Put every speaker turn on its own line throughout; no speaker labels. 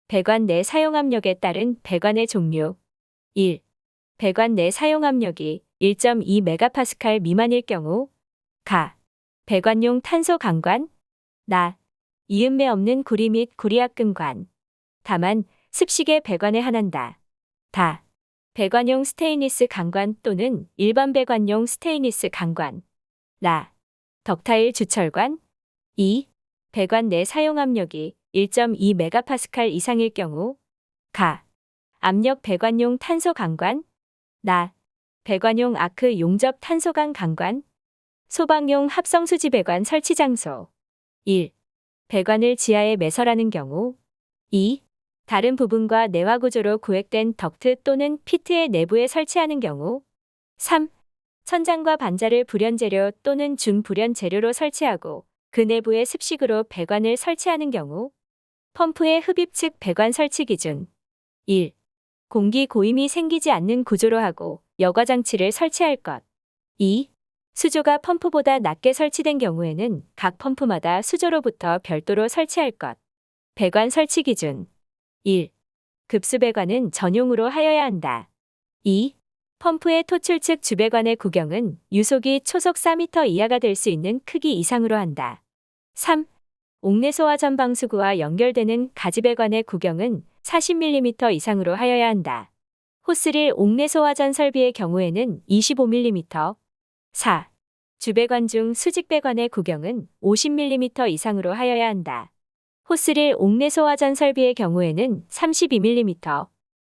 배관 내 사용압력에 따른 배관의 종류. 1. 배관 내 사용압력이 1.2MPa 미만일 경우 가. 배관용 탄소 강관 나. 이음매 없는 구리 및 구리압금관. 다만 습식에 배관에 한한다. 다. 배관용 스테인리스 강관 또는 일반 배관용 스테인리스 강관. 라. 덕타일 주철관. 2. 배관 내 사용압력이 1.2MPa 이상일 경우 가. 압력 배관용 탄소 강관. 나. 배관용 아크 용접 탄소관 강관. 소방용 합성수지 배관 설치 장소. 1. 배관을 지하에 매설하는 경우. 2. 다른 부분과 내화 구조로 구획된 덕트 또는 피트의 내부에 설치하는 경우. 3. 천장과 반자를 불연재료 또는 준불연 재료로 설치하고 그 내부에 습식으로 배관을 설치하는 경우. 펌프의 흡입 측 배관 설치 기준. 1. 공기 고임이 생기지 않는 구조로 하고 여과장치를 설치할 것. 2. 수조가 펌프보다 낮게 설치된 경우에는 각 펌프마다 수조로부터 별도로 설치할 것. 배관 설치 기준. 1. 급수배관은 전용으로 하여야 한다. 2. 펌프의 토출 측 주배관의 구경은 유속이 초속 4m 이하가 될 수 있는 크기 이상으로 한다. 3. 옥내 소화전 방수구와 연결되는 가지배관의 구경은 40mm 이상으로 하여야 한다. 호스릴 옥내 소화전 설비의 경우에는 25mm. 4. 주배관 중 수직배관의 구경은 50mm 이상으로 하여야 한다. 호스릴 옥내 소화전 설비의 경우에는 32mm.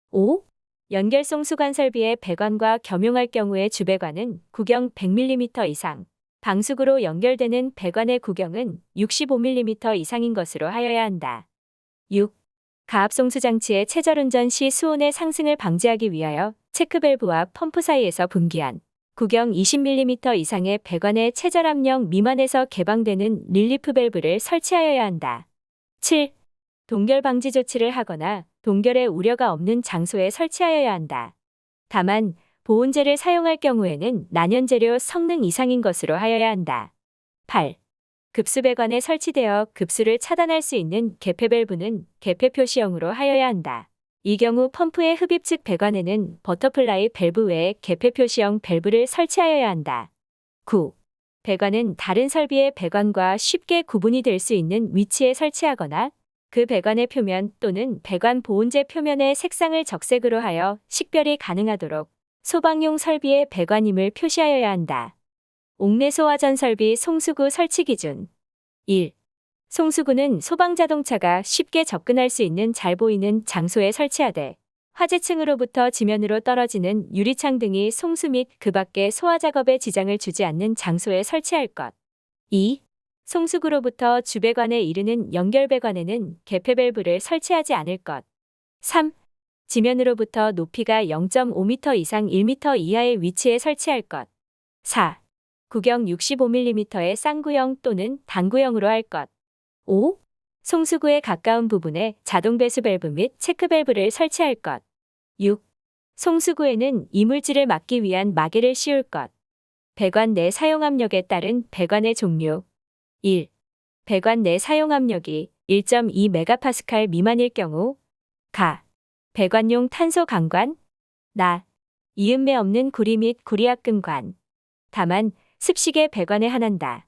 5. 연결송 수관 설비의 배관과 겸용할 경우의 주배관은 구경 100mm 이상, 방수구로 연결되는 배관의 구경은 65mm 이상인 것으로 하여야 한다. 6. 가압송수 장치의 체절운전 시 수온의 상승을 방지하기 위하여 체크밸브와 펌프 사이에서 분기한 구경 20mm 이상의 배관의 체절압력 미만에서 개방되는 릴리프 밸브를 설치하여야 한다. 7. 동결 방지 조치를 하거나 동결의 우려가 없는 장소에 설치하여야 한다. 다만 보온재를 사용할 경우에는 난연재료 성능 이상인 것으로 하여야 한다. 8. 급수배관에 설치되어 급수를 차단할 수 있는 개폐 밸브는 개폐 표시형으로 하여야 한다. 이 경우 펌프의 흡입 측 배관에는 버터플라이 밸브 외에 개폐 표시형 밸브를 설치하여야 한다. 9. 배관은 다른 설비의 배관과 쉽게 구분이 될 수 있는 위치에 설치하거나 그 배관의 표면 또는 배관 보온재 표면의 색상을 적색으로 하여 식별이 가능하도록 소방용 설비의 배관임을 표시하여야 한다. 옥내 소화전 설비 송수구 설치 기준. 1. 송수구는 소방자동차가 쉽게 접근할 수 있는 잘 보이는 장소에 설치하되 화재층으로부터 지면으로 떨어지는 유리창 등이 송수 및 그 밖의 소화작업에 지장을 주지 않는 장소에 설치할 것. 2. 송수구로부터 주배관에 이르는 연결배관에는 개폐 밸브를 설치하지 않을 것. 3. 지면으로부터 높이가 0.5m 이상 1m 이하의 위치에 설치할 것. 4. 구경 65mm의 쌍구형 또는 단구형으로 할 것. 5. 송수구에 가까운 부분에 자동 배수 밸브 및 체크 밸브를 설치할 것. 6. 송수구에는 이물질을 막기 위한 마개를 씌울 것. 배관 내 사용압력에 따른 배관의 종류. 1. 배관 내 사용압력이 1.2MPa 미만일 경우 가. 배관용 탄소 강관. 나. 이음매 없는 구리 및 구리압금관. 다만 습식에 배관에 한한다.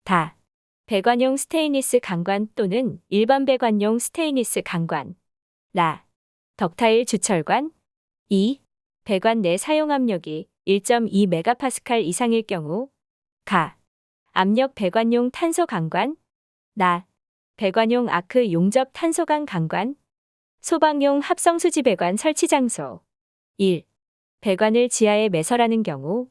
다. 배관용 스테인리스 강관 또는 일반 배관용 스테인리스 강관. 라. 덕타일 주철관. 2. 배관 내 사용압력이 1.2MPa 이상일 경우 가. 압력 배관용 탄소 강관. 나. 배관용 아크 용접 탄소관 강관. 소방용 합성수지 배관 설치 장소. 1. 배관을 지하에 매설하는 경우.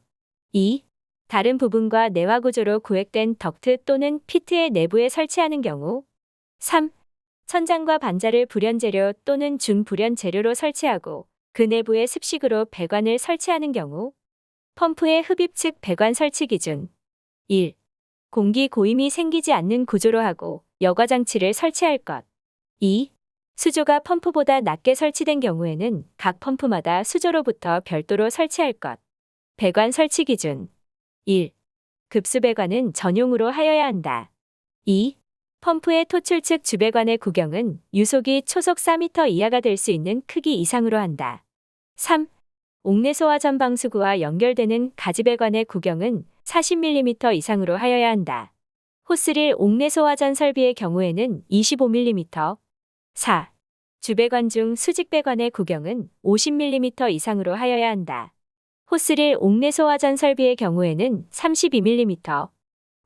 2. 다른 부분과 내화 구조로 구획된 덕트 또는 피트의 내부에 설치하는 경우. 3. 천장과 반자를 불연재료 또는 준불연 재료로 설치하고 그 내부에 습식으로 배관을 설치하는 경우. 펌프의 흡입 측 배관 설치 기준. 1. 공기 고임이 생기지 않는 구조로 하고 여과장치를 설치할 것. 2. 수조가 펌프보다 낮게 설치된 경우에는 각 펌프마다 수조로부터 별도로 설치할 것. 배관 설치 기준. 1. 급수배관은 전용으로 하여야 한다. 2. 펌프의 토출 측 주배관의 구경은 유속이 초속 4m 이하가 될 수 있는 크기 이상으로 한다. 3. 옥내 소화전 방수구와 연결되는 가지배관의 구경은 40mm 이상으로 하여야 한다. 호스릴 옥내 소화전 설비의 경우에는 25mm. 4. 주배관 중 수직배관의 구경은 50mm 이상으로 하여야 한다. 호스릴 옥내 소화전 설비의 경우에는 32mm.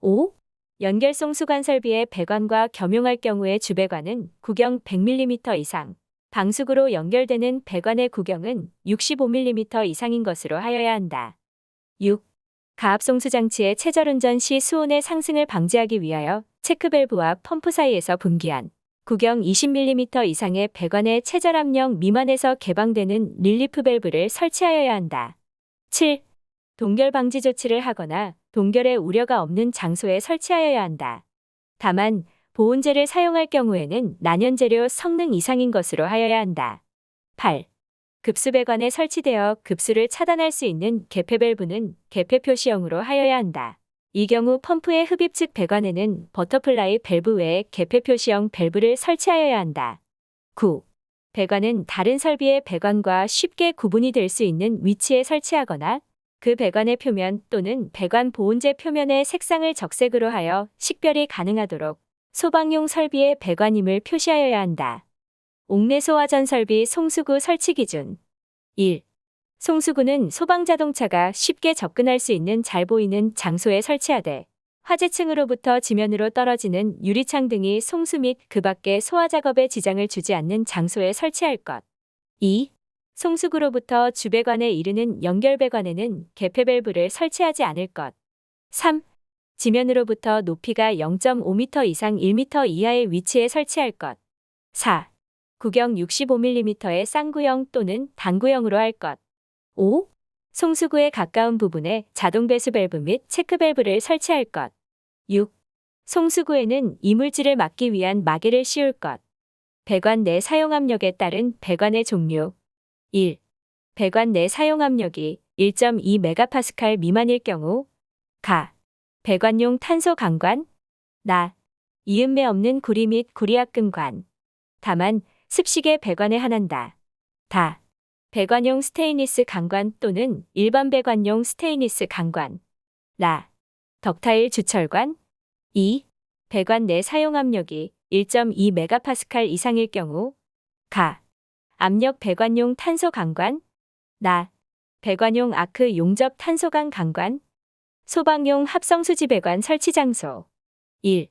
5. 연결송 수관 설비의 배관과 겸용할 경우의 주배관은 구경 100mm 이상, 방수구로 연결되는 배관의 구경은 65mm 이상인 것으로 하여야 한다. 6. 가압송수 장치의 체절운전 시 수온의 상승을 방지하기 위하여 체크밸브와 펌프 사이에서 분기한 구경 20mm 이상의 배관의 체절 압력 미만에서 개방되는 릴리프 밸브를 설치하여야 한다. 7. 동결 방지 조치를 하거나 동결의 우려가 없는 장소에 설치하여야 한다. 다만 보온재를 사용할 경우에는 난연재료 성능 이상인 것으로 하여야 한다. 8. 급수배관에 설치되어 급수를 차단할 수 있는 개폐 밸브는 개폐 표시형으로 하여야 한다. 이 경우 펌프의 흡입 측 배관에는 버터플라이 밸브 외에 개폐 표시형 밸브를 설치하여야 한다. 9. 배관은 다른 설비의 배관과 쉽게 구분이 될 수 있는 위치에 설치하거나 그 배관의 표면 또는 배관 보온재 표면의 색상을 적색으로 하여 식별이 가능하도록 소방용 설비의 배관임을 표시하여야 한다. 옥내 소화전 설비 송수구 설치 기준 1. 송수구는 소방자동차가 쉽게 접근할 수 있는 잘 보이는 장소에 설치하되 화재층으로부터 지면으로 떨어지는 유리창 등이 송수 및 그 밖의 소화작업에 지장을 주지 않는 장소에 설치할 것. 2. 송수구로부터 주배관에 이르는 연결배관에는 개폐 밸브를 설치하지 않을 것. 3. 지면으로부터 높이가 0.5m 이상 1m 이하의 위치에 설치할 것. 4. 구경 65mm의 쌍구형 또는 단구형으로 할 것. 5. 송수구에 가까운 부분에 자동 배수 밸브 및 체크 밸브를 설치할 것. 6. 송수구에는 이물질을 막기 위한 마개를 씌울 것. 배관 내 사용 압력에 따른 배관의 종류. 1. 배관 내 사용 압력이 1.2MPa 미만일 경우 가. 배관용 탄소 강관 나. 이음매 없는 구리 및 구리압금관 다만 습식의 배관에 한한다. 다. 배관용 스테인리스 강관 또는 일반 배관용 스테인리스 강관 라. 덕타일 주철관 2. 배관 내 사용 압력이 1.2MPa 이상일 경우 가. 압력 배관용 탄소 강관 나. 배관용 아크 용접 탄소강 강관 소방용 합성수지 배관 설치 장소 1.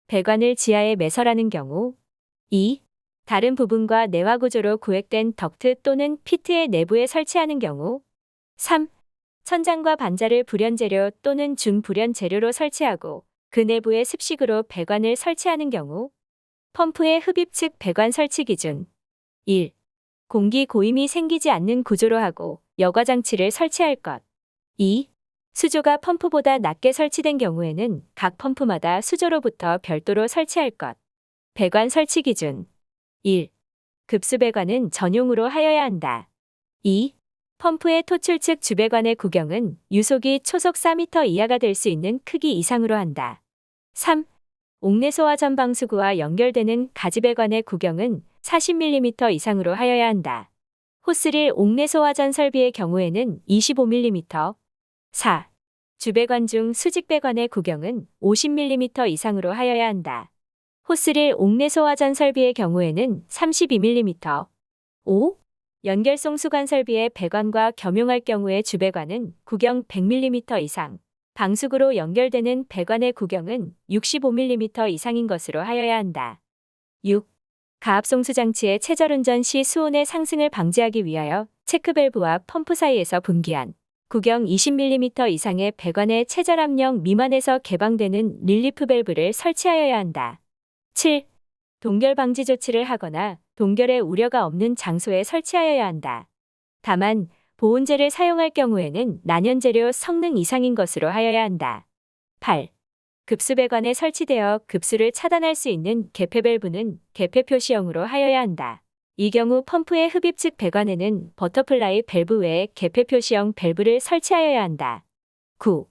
배관을 지하에 매설하는 경우 2. 다른 부분과 내화 구조로 구획된 덕트 또는 피트의 내부에 설치하는 경우 3. 천장과 반자를 불연재료 또는 준불연재료로 설치하고 그 내부에 습식으로 배관을 설치하는 경우 펌프의 흡입 측 배관 설치 기준 1. 공기 고임이 생기지 않는 구조로 하고 여과장치를 설치할 것 2. 수조가 펌프보다 낮게 설치된 경우에는 각 펌프마다 수조로부터 별도로 설치할 것. 배관 설치 기준 1. 급수배관은 전용으로 하여야 한다. 2. 펌프의 토출 측 주배관의 구경은 유속이 초속 4m 이하가 될 수 있는 크기 이상으로 한다. 3. 옥내 소화전 방수구와 연결되는 가지배관의 구경은 40mm 이상으로 하여야 한다. 호스릴 옥내 소화전 설비의 경우에는 25mm. 4. 주배관 중 수직배관의 구경은 50mm 이상으로 하여야 한다. 호스릴 옥내 소화전 설비의 경우에는 32mm. 5. 연결송 수관 설비의 배관과 겸용할 경우의 주배관은 구경 100mm 이상, 방수구로 연결되는 배관의 구경은 65mm 이상인 것으로 하여야 한다. 6. 가압송수 장치의 체절운전 시 수온의 상승을 방지하기 위하여 체크밸브와 펌프 사이에서 분기한 구경 20mm 이상의 배관의 체절 압력 미만에서 개방되는 릴리프 밸브를 설치하여야 한다. 7. 동결 방지 조치를 하거나 동결의 우려가 없는 장소에 설치하여야 한다. 다만 보온재를 사용할 경우에는 난연재료 성능 이상인 것으로 하여야 한다. 8. 급수배관에 설치되어 급수를 차단할 수 있는 개폐 밸브는 개폐 표시형으로 하여야 한다. 이 경우 펌프의 흡입 측 배관에는 버터플라이 밸브 외에 개폐 표시형 밸브를 설치하여야 한다. 9.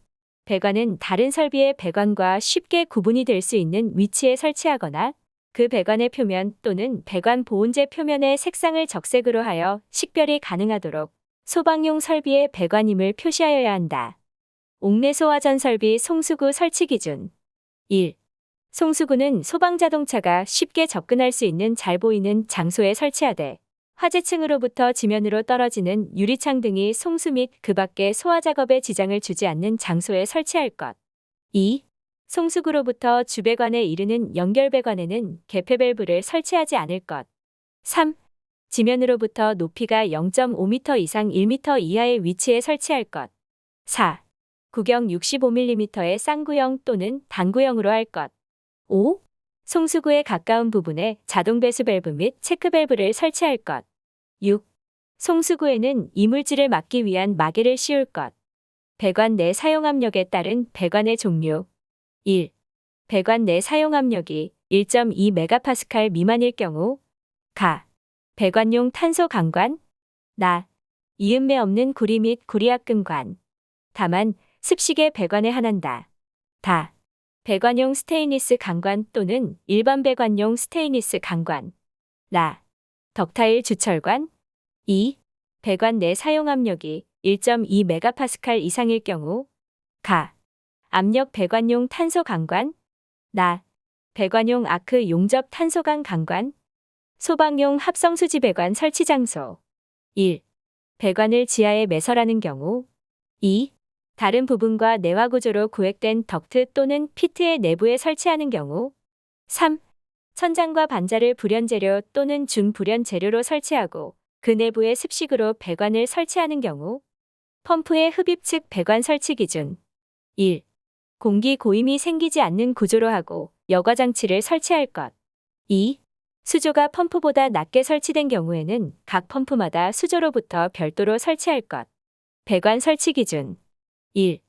배관은 다른 설비의 배관과 쉽게 구분이 될 수 있는 위치에 설치하거나 그 배관의 표면 또는 배관 보온재 표면의 색상을 적색으로 하여 식별이 가능하도록 소방용 설비의 배관임을 표시하여야 한다. 옥내 소화전 설비 송수구 설치 기준 1. 송수구는 소방자동차가 쉽게 접근할 수 있는 잘 보이는 장소에 설치하되 화재층으로부터 지면으로 떨어지는 유리창 등이 송수 및 그 밖의 소화작업에 지장을 주지 않는 장소에 설치할 것. 2. 송수구로부터 주배관에 이르는 연결배관에는 개폐 밸브를 설치하지 않을 것. 3. 지면으로부터 높이가 0.5m 이상 1m 이하의 위치에 설치할 것. 4. 구경 65mm의 쌍구형 또는 단구형으로 할 것. 5. 송수구에 가까운 부분에 자동 배수 밸브 및 체크 밸브를 설치할 것. 6. 송수구에는 이물질을 막기 위한 마개를 씌울 것. 배관 내 사용 압력에 따른 배관의 종류. 1. 배관 내 사용 압력이 1.2MPa 미만일 경우 가. 배관용 탄소 강관 나. 이음매 없는 구리 및 구리압금관 다만 습식에 배관에 한한다. 다. 배관용 스테인리스 강관 또는 일반 배관용 스테인리스 강관 라. 덕타일 주철관 2. 배관 내 사용 압력이 1.2MPa 이상일 경우 가. 압력 배관용 탄소 강관 나. 배관용 아크 용접 탄소강 강관 소방용 합성수지 배관 설치 장소 1. 배관을 지하에 매설하는 경우 2. 다른 부분과 내화 구조로 구획된 덕트 또는 피트의 내부에 설치하는 경우 3. 천장과 반자를 불연재료 또는 준불연 재료로 설치하고 그 내부에 습식으로 배관을 설치하는 경우 펌프의 흡입 측 배관 설치 기준 1. 공기 고임이 생기지 않는 구조로 하고 여과장치를 설치할 것 2. 수조가 펌프보다 낮게 설치된 경우에는 각 펌프마다 수조로부터 별도로 설치할 것. 배관 설치 기준 1.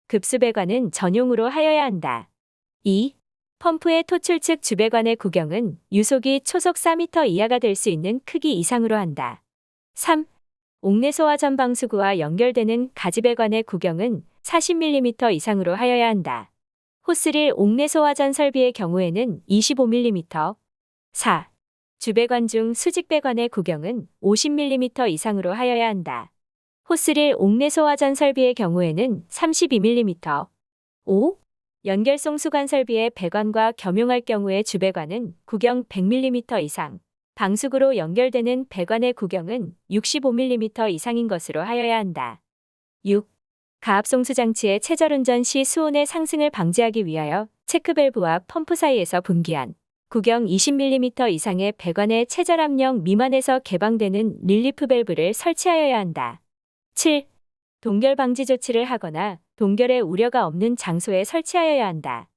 급수배관은 전용으로 하여야 한다. 2. 펌프의 토출 측 주배관의 구경은 유속이 초속 4m 이하가 될 수 있는 크기 이상으로 한다. 3. 옥내 소화전 방수구와 연결되는 가지배관의 구경은 40mm 이상으로 하여야 한다. 호스릴 옥내 소화전 설비의 경우에는 25mm. 4. 주배관 중 수직배관의 구경은 50mm 이상으로 하여야 한다. 호스릴 옥내 소화전 설비의 경우에는 32mm. 5. 연결송 수관 설비의 배관과 겸용할 경우의 주배관은 구경 100mm 이상, 방수구로 연결되는 배관의 구경은 65mm 이상인 것으로 하여야 한다. 6. 가압송수 장치의 체절운전 시 수온의 상승을 방지하기 위하여 체크밸브와 펌프 사이에서 분기한 구경 20mm 이상의 배관의 체절 압력 미만에서 개방되는 릴리프 밸브를 설치하여야 한다. 7. 동결 방지 조치를 하거나 동결의 우려가 없는 장소에 설치하여야 한다.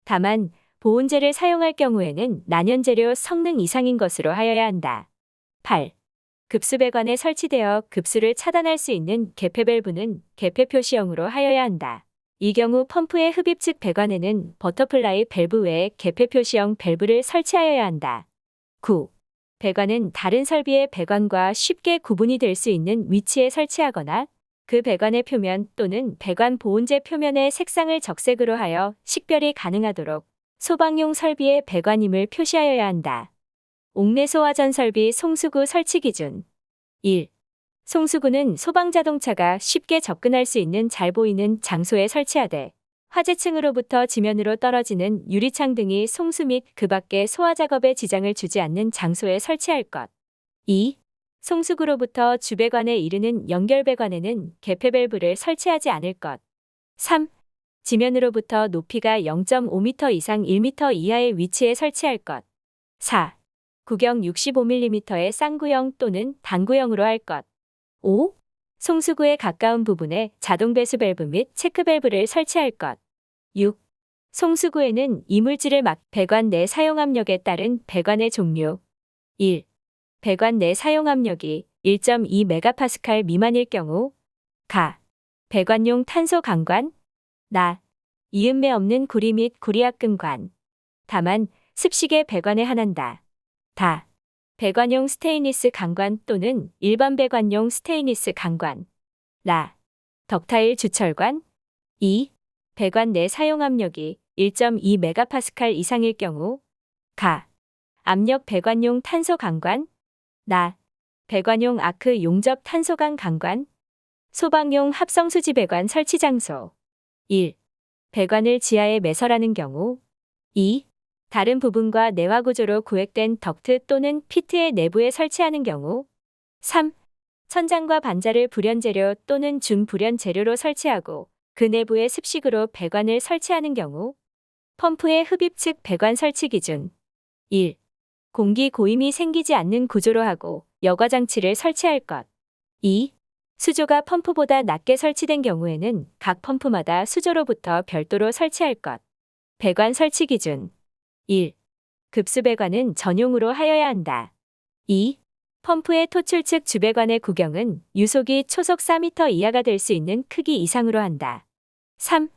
다만 보온재를 사용할 경우에는 난연재료 성능 이상인 것으로 하여야 한다. 8. 급수배관에 설치되어 급수를 차단할 수 있는 개폐 밸브는 개폐 표시형으로 하여야 한다. 이 경우 펌프의 흡입 측 배관에는 버터플라이 밸브 외에 개폐 표시형 밸브를 설치하여야 한다. 9. 배관은 다른 설비의 배관과 쉽게 구분이 될 수 있는 위치에 설치하거나 그 배관의 표면 또는 배관 보온재 표면의 색상을 적색으로 하여 식별이 가능하도록 소방용 설비의 배관임을 표시하여야 한다. 옥내 소화전 설비 송수구 설치 기준 1. 송수구는 소방자동차가 쉽게 접근할 수 있는 잘 보이는 장소에 설치하되 화재층으로부터 지면으로 떨어지는 유리창 등이 송수 및 그 밖의 소화작업에 지장을 주지 않는 장소에 설치할 것. 2. 송수구로부터 주배관에 이르는 연결배관에는 개폐 밸브를 설치하지 않을 것. 3. 지면으로부터 높이가 0.5m 이상 1m 이하의 위치에 설치할 것. 4. 구경 65mm의 쌍구형 또는 단구형으로 할 것. 5. 송수구에 가까운 부분에 자동 배수 밸브 및 체크 밸브를 설치할 것. 6. 송수구에는 이물질을 막 배관 내 사용 압력에 따른 배관의 종류. 1. 배관 내 사용 압력이 1.2MPa 미만일 경우 가. 배관용 탄소 강관 나. 이음매 없는 구리 및 구리압금관 다만 습식에 배관에 한한다. 다. 배관용 스테인리스 강관 또는 일반 배관용 스테인리스 강관 라. 덕타일 주철관 2. 배관 내 사용 압력이 1.2메가파스칼 이상일 경우 가. 압력 배관용 탄소 강관 나. 배관용 아크 용접 탄소강 강관 소방용 합성 수지 배관 설치 장소 1. 배관을 지하에 매설하는 경우 2. 다른 부분과 내화 구조로 구획된 덕트 또는 피트의 내부에 설치하는 경우 3. 천장과 반자를 불연 재료 또는 준불연 재료로 설치하고 그 내부에 습식으로 배관을 설치하는 경우 펌프의 흡입 측 배관 설치 기준 1. 공기 고임이 생기지 않는 구조로 하고 여과 장치를 설치할 것 2. 수조가 펌프보다 낮게 설치된 경우에는 각 펌프마다 수조로부터 별도로 설치할 것 배관 설치 기준 1. 급수 배관은 전용으로 하여야 한다. 2. 펌프의 토출 측 주배관의 구경은 유속이 초속 4m 이하가 될 수 있는 크기 이상으로 한다. 3.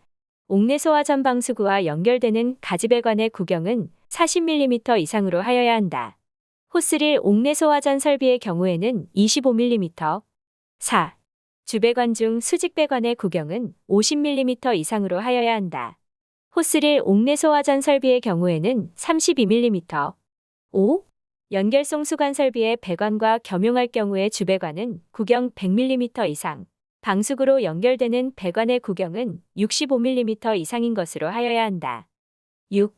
옥내 소화전 방수구와 연결되는 가지배관의 구경은 40mm 이상으로 하여야 한다. 호스릴 옥내 소화전 설비의 경우에는 25mm. 4. 주배관 중 수직배관의 구경은 50mm 이상으로 하여야 한다. 호스릴 옥내 소화전 설비의 경우에는 32mm. 5. 연결송 수관 설비의 배관과 겸용할 경우의 주배관은 구경 100mm 이상, 방수구로 연결되는 배관의 구경은 65mm 이상인 것으로 하여야 한다. 6.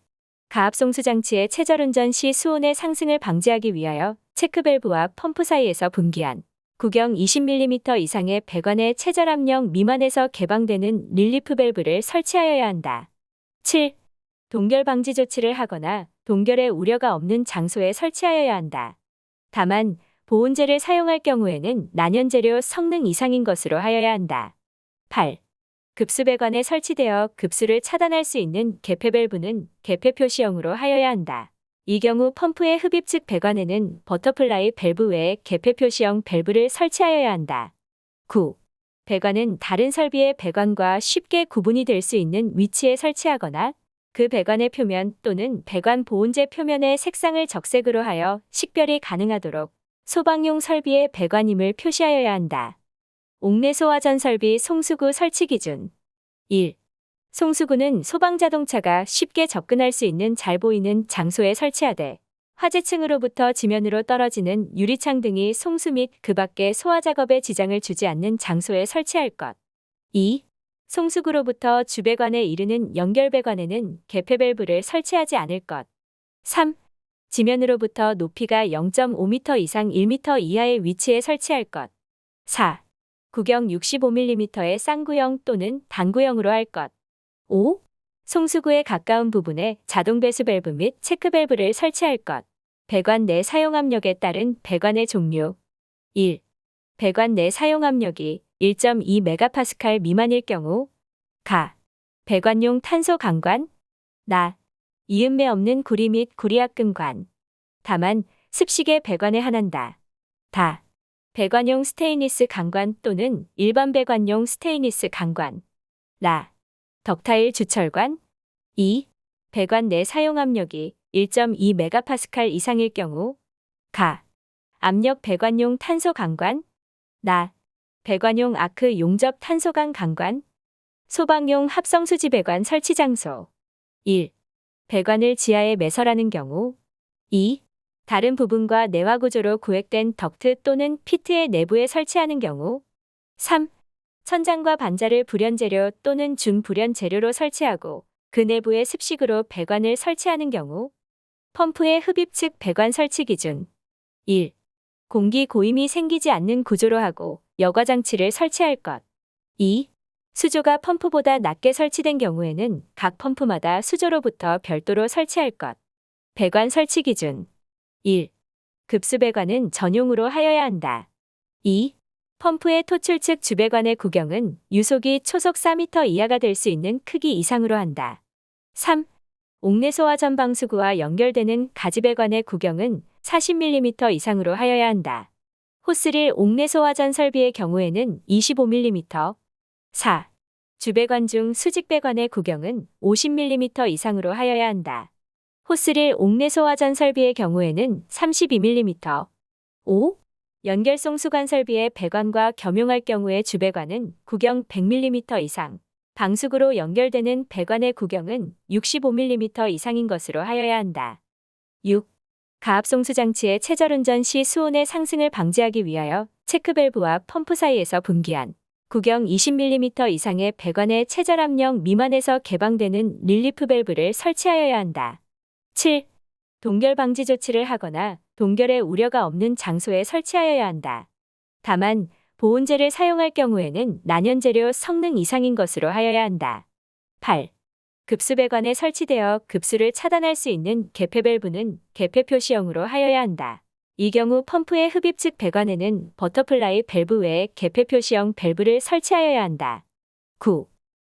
가압송수 장치의 체절운전 시 수온의 상승을 방지하기 위하여 체크밸브와 펌프 사이에서 분기한 구경 20mm 이상의 배관의 체절 압력 미만에서 개방되는 릴리프 밸브를 설치하여야 한다. 7. 동결 방지 조치를 하거나 동결의 우려가 없는 장소에 설치하여야 한다. 다만 보온재를 사용할 경우에는 난연재료 성능 이상인 것으로 하여야 한다. 8. 급수 배관에 설치되어 급수를 차단할 수 있는 개폐 밸브는 개폐 표시형으로 하여야 한다. 이 경우 펌프의 흡입 측 배관에는 버터플라이 밸브 외에 개폐 표시형 밸브를 설치하여야 한다. 9. 배관은 다른 설비의 배관과 쉽게 구분이 될 수 있는 위치에 설치하거나 그 배관의 표면 또는 배관 보온재 표면의 색상을 적색으로 하여 식별이 가능하도록 소방용 설비의 배관임을 표시하여야 한다. 옥내 소화전 설비 송수구 설치 기준 1. 송수구는 소방자동차가 쉽게 접근할 수 있는 잘 보이는 장소에 설치하되 화재층으로부터 지면으로 떨어지는 유리창 등이 송수 및 그 밖의 소화작업에 지장을 주지 않는 장소에 설치할 것. 2. 송수구로부터 주배관에 이르는 연결배관에는 개폐 밸브를 설치하지 않을 것. 3. 지면으로부터 높이가 0.5m 이상 1m 이하의 위치에 설치할 것. 4. 구경 65mm의 쌍구형 또는 단구형으로 할 것. 5. 송수구에 가까운 부분에 자동 배수 밸브 및 체크 밸브를 설치할 것. 배관 내 사용 압력에 따른 배관의 종류. 1. 배관 내 사용 압력이 1.2메가파스칼 미만일 경우 가. 배관용 탄소 강관 나. 이음매 없는 구리 및 구리압금관 다만 습식의 배관에 한한다. 다. 배관용 스테인리스 강관 또는 일반 배관용 스테인리스 강관 라. 덕타일 주철관 2. 배관 내 사용 압력이 1.2메가파스칼 이상일 경우 가. 압력 배관용 탄소 강관 나. 배관용 아크 용접 탄소강 강관 소방용 합성 수지 배관 설치 장소 1. 배관을 지하에 매설하는 경우 2. 다른 부분과 내화 구조로 구획된 덕트 또는 피트의 내부에 설치하는 경우 3. 천장과 반자를 불연 재료 또는 준불연 재료로 설치하고 그 내부에 습식으로 배관을 설치하는 경우 펌프의 흡입 측 배관 설치 기준 1. 공기 고임이 생기지 않는 구조로 하고 여과 장치를 설치할 것 2. 수조가 펌프보다 낮게 설치된 경우에는 각 펌프마다 수조로부터 별도로 설치할 것 배관 설치 기준 1. 급수 배관은 전용으로 하여야 한다. 2. 펌프의 토출 측 주배관의 구경은 유속이 초속 4m 이하가 될 수 있는 크기 이상으로 한다. 3. 옥내 소화전 방수구와 연결되는 가지배관의 구경은 40mm 이상으로 하여야 한다. 호스릴 옥내 소화전 설비의 경우에는 25mm. 4. 주배관 중 수직배관의 구경은 50mm 이상으로 하여야 한다. 호스릴 옥내 소화전 설비의 경우에는 32mm. 5. 연결송 수관 설비의 배관과 겸용할 경우의 주배관은 구경 100mm 이상, 방수구로 연결되는 배관의 구경은 65mm 이상인 것으로 하여야 한다. 6. 가압송수 장치의 체절운전 시 수온의 상승을 방지하기 위하여 체크밸브와 펌프 사이에서 분기한 구경 20mm 이상의 배관의 체절 압력 미만에서 개방되는 릴리프 밸브를 설치하여야 한다. 7. 동결 방지 조치를 하거나 동결의 우려가 없는 장소에 설치하여야 한다. 다만 보온재를 사용할 경우에는 난연재료 성능 이상인 것으로 하여야 한다. 8. 급수 배관에 설치되어 급수를 차단할 수 있는 개폐 밸브는 개폐 표시형으로 하여야 한다. 이 경우 펌프의 흡입 측 배관에는 버터플라이 밸브 외에 개폐 표시형 밸브를 설치하여야 한다. 9.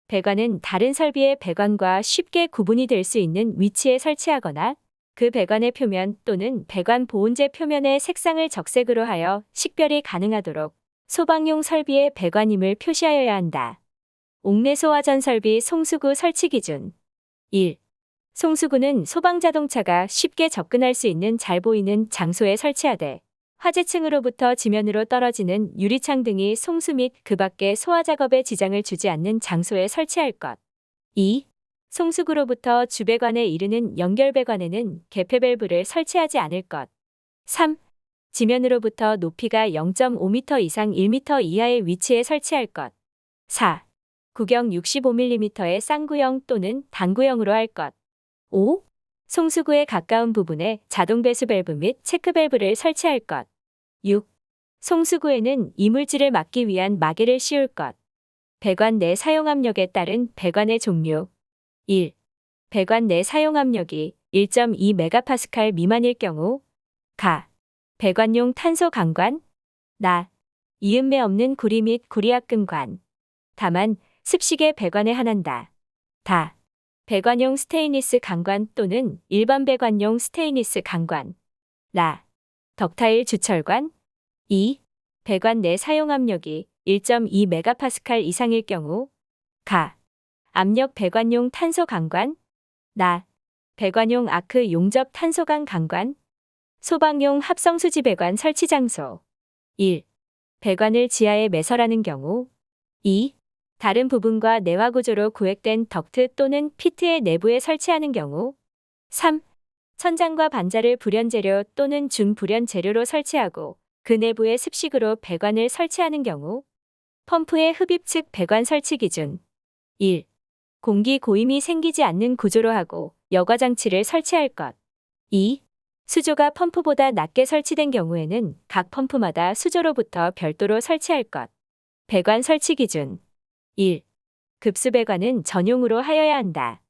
배관은 다른 설비의 배관과 쉽게 구분이 될 수 있는 위치에 설치하거나 그 배관의 표면 또는 배관 보온재 표면의 색상을 적색으로 하여 식별이 가능하도록 소방용 설비의 배관임을 표시하여야 한다. 옥내 소화전 설비 송수구 설치 기준 1. 송수구는 소방자동차가 쉽게 접근할 수 있는 잘 보이는 장소에 설치하되 화재층으로부터 지면으로 떨어지는 유리창 등이 송수 및 그 밖의 소화작업에 지장을 주지 않는 장소에 설치할 것. 2. 송수구로부터 주배관에 이르는 연결배관에는 개폐 밸브를 설치하지 않을 것. 3. 지면으로부터 높이가 0.5m 이상 1m 이하의 위치에 설치할 것. 4. 구경 65mm의 쌍구형 또는 단구형으로 할 것. 5. 송수구에 가까운 부분에 자동 배수 밸브 및 체크 밸브를 설치할 것. 6. 송수구에는 이물질을 막기 위한 마개를 씌울 것. 배관 내 사용 압력에 따른 배관의 종류. 1. 배관 내 사용 압력이 1.2MPa 미만일 경우 가. 배관용 탄소 강관 나. 이음매 없는 구리 및 구리압금관 다만 습식의 배관에 한한다. 다. 배관용 스테인리스 강관 또는 일반 배관용 스테인리스 강관 라. 덕타일 주철관 2. 배관 내 사용 압력이 1.2MPa 이상일 경우 가. 압력 배관용 탄소 강관 나. 배관용 아크 용접 탄소강 강관 소방용 합성수지 배관 설치 장소 1. 배관을 지하에 매설하는 경우 2. 다른 부분과 내화 구조로 구획된 덕트 또는 피트의 내부에 설치하는 경우 3. 천장과 반자를 불연재료 또는 준불연 재료로 설치하고 그 내부에 습식으로 배관을 설치하는 경우 펌프의 흡입 측 배관 설치 기준 1. 공기 고임이 생기지 않는 구조로 하고 여과장치를 설치할 것 2. 수조가 펌프보다 낮게 설치된 경우에는 각 펌프마다 수조로부터 별도로 설치할 것 배관 설치 기준 1. 급수 배관은 전용으로 하여야 한다.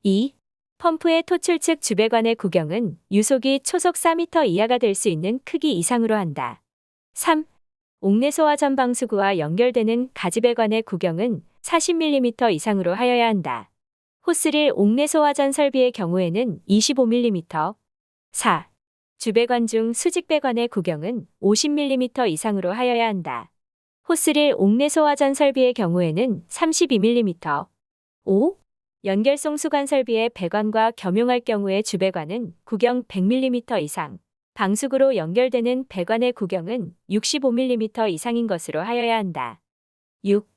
2. 펌프의 토출 측 주배관의 구경은 유속이 초속 4m 이하가 될 수 있는 크기 이상으로 한다. 3. 옥내 소화전 방수구와 연결되는 가지배관의 구경은 40mm 이상으로 하여야 한다. 호스릴 옥내 소화전 설비의 경우에는 25mm. 4. 주배관 중 수직배관의 구경은 50mm 이상으로 하여야 한다. 호스릴 옥내 소화전 설비의 경우에는 32mm. 5. 연결송수관 설비의 배관과 겸용할 경우의 주배관은 구경 100mm 이상, 방수구로 연결되는 배관의 구경은 65mm 이상인 것으로 하여야 한다. 6.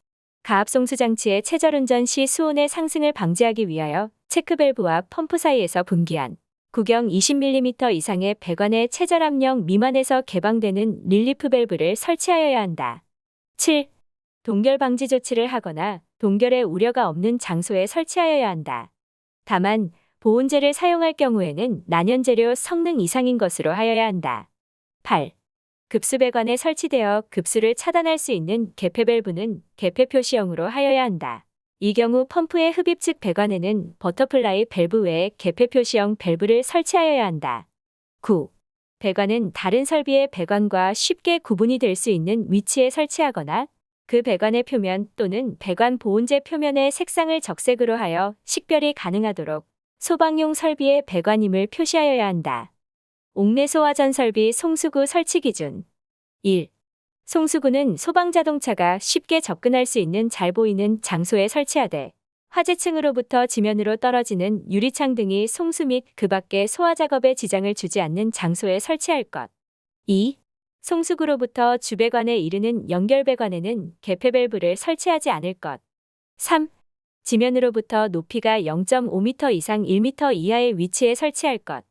가압송수 장치의 체절운전 시 수온의 상승을 방지하기 위하여 체크밸브와 펌프 사이에서 분기한 구경 20mm 이상의 배관의 체절 압력 미만에서 개방되는 릴리프 밸브를 설치하여야 한다. 7. 동결 방지 조치를 하거나 동결의 우려가 없는 장소에 설치하여야 한다. 다만 보온재를 사용할 경우에는 난연재료 성능 이상인 것으로 하여야 한다. 8. 급수 배관에 설치되어 급수를 차단할 수 있는 개폐 밸브는 개폐 표시형으로 하여야 한다. 이 경우 펌프의 흡입 측 배관에는 버터플라이 밸브 외에 개폐 표시형 밸브를 설치하여야 한다. 9. 배관은 다른 설비의 배관과 쉽게 구분이 될 수 있는 위치에 설치하거나 그 배관의 표면 또는 배관 보온재 표면의 색상을 적색으로 하여 식별이 가능하도록 소방용 설비의 배관임을 표시하여야 한다. 옥내 소화전 설비 송수구 설치 기준 1. 송수구는 소방자동차가 쉽게 접근할 수 있는 잘 보이는 장소에 설치하되 화재층으로부터 지면으로 떨어지는 유리창 등이 송수 및 그 밖의 소화작업에 지장을 주지 않는 장소에 설치할 것. 2. 송수구로부터 주배관에 이르는 연결배관에는 개폐 밸브를 설치하지 않을 것. 3. 지면으로부터 높이가 0.5m 이상 1m 이하의 위치에 설치할 것.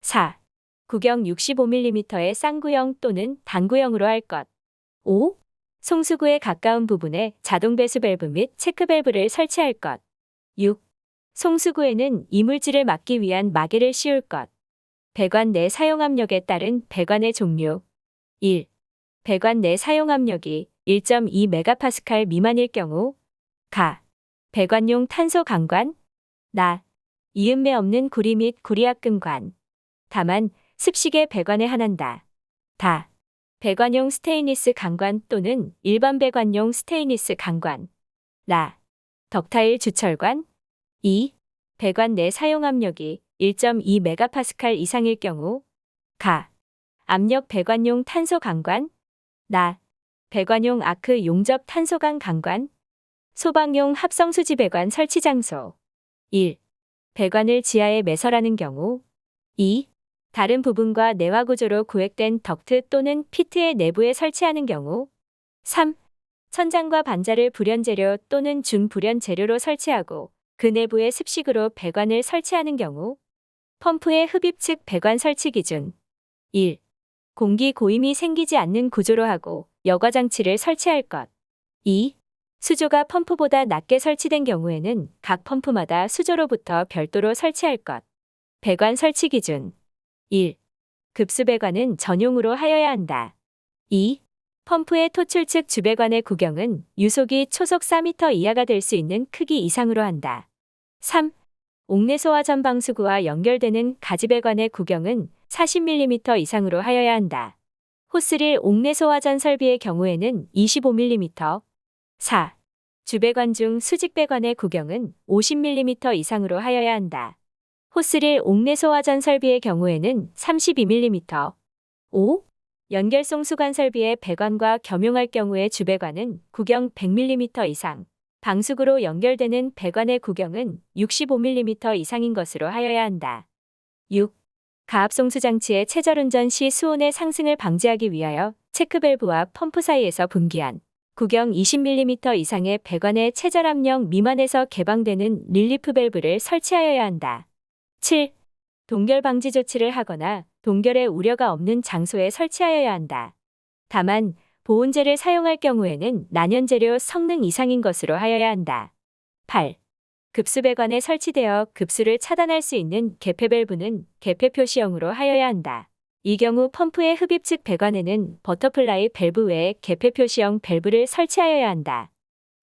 4. 구경 65mm의 쌍구형 또는 단구형으로 할 것. 5. 송수구에 가까운 부분에 자동 배수 밸브 및 체크 밸브를 설치할 것. 6. 송수구에는 이물질을 막기 위한 마개를 씌울 것. 배관 내 사용 압력에 따른 배관의 종류. 1. 배관 내 사용 압력이 1.2MPa 미만일 경우 가. 배관용 탄소 강관 나. 이음매 없는 구리 및 구리압금관. 다만 습식에 배관에 한한다. 다. 배관용 스테인리스 강관 또는 일반 배관용 스테인리스 강관. 라. 덕타일 주철관. 2. 배관 내 사용 압력이 1.2MPa 이상일 경우 가. 압력 배관용 탄소 강관. 나. 배관용 아크 용접 탄소강 강관. 소방용 합성수지 배관 설치 장소. 1. 배관을 지하에 매설하는 경우. 2. 다른 부분과 내화 구조로 구획된 덕트 또는 피트의 내부에 설치하는 경우. 3. 천장과 반자를 불연재료 또는 준불연 재료로 설치하고 그 내부에 습식으로 배관을 설치하는 경우. 펌프의 흡입 측 배관 설치 기준. 1. 공기 고임이 생기지 않는 구조로 하고 여과 장치를 설치할 것. 2. 수조가 펌프보다 낮게 설치된 경우에는 각 펌프마다 수조로부터 별도로 설치할 것. 배관 설치 기준. 1. 급수 배관은 전용으로 하여야 한다. 2. 펌프의 토출 측 주배관의 구경은 유속이 초속 4m 이하가 될 수 있는 크기 이상으로 한다. 3. 옥내 소화전 방수구와 연결되는 가지배관의 구경은 40mm 이상으로 하여야 한다. 호스릴 옥내 소화전 설비의 경우에는 25mm. 4. 주배관 중 수직배관의 구경은 50mm 이상으로 하여야 한다. 호스릴 옥내 소화전 설비의 경우에는 32mm. 5. 연결송 수관 설비의 배관과 겸용할 경우의 주배관은 구경 100mm 이상, 방수구로 연결되는 배관의 구경은 65mm 이상인 것으로 하여야 한다. 6. 가압송수 장치의 최절운전 시 수온의 상승을 방지하기 위하여 체크밸브와 펌프 사이에서 분기한 구경 20mm 이상의 배관의 최절압력 미만에서 개방되는 릴리프 밸브를 설치하여야 한다. 7. 동결 방지 조치를 하거나 동결의 우려가 없는 장소에 설치하여야 한다. 다만 보온재를 사용할 경우에는 난연재료 성능 이상인 것으로 하여야 한다. 8. 급수배관에 설치되어 급수를 차단할 수 있는 개폐 밸브는 개폐 표시형으로 하여야 한다. 이 경우 펌프의 흡입 측 배관에는 버터플라이 밸브 외에 개폐 표시형 밸브를 설치하여야 한다.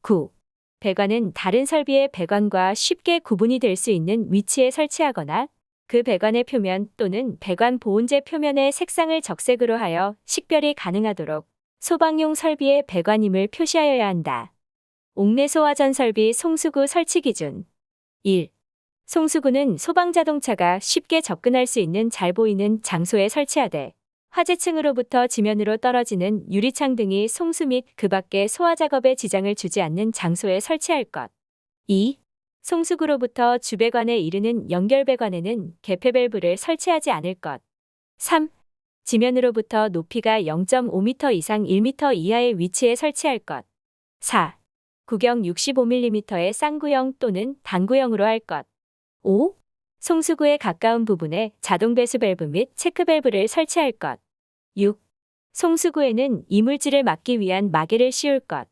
9. 배관은 다른 설비의 배관과 쉽게 구분이 될 수 있는 위치에 설치하거나 그 배관의 표면 또는 배관 보온재 표면의 색상을 적색으로 하여 식별이 가능하도록 소방용 설비의 배관임을 표시하여야 한다. 옥내 소화전 설비 송수구 설치 기준. 1. 송수구는 소방자동차가 쉽게 접근할 수 있는 잘 보이는 장소에 설치하되 화재층으로부터 지면으로 떨어지는 유리창 등이 송수 및 그 밖의 소화작업에 지장을 주지 않는 장소에 설치할 것. 2. 송수구로부터 주배관에 이르는 연결배관에는 개폐 밸브를 설치하지 않을 것. 3. 지면으로부터 높이가 0.5m 이상 1m 이하의 위치에 설치할 것. 4. 구경 65mm의 쌍구형 또는 단구형으로 할 것. 5. 송수구에 가까운 부분에 자동 배수 밸브 및 체크 밸브를 설치할 것. 6. 송수구에는 이물질을 막기 위한 마개를 씌울 것.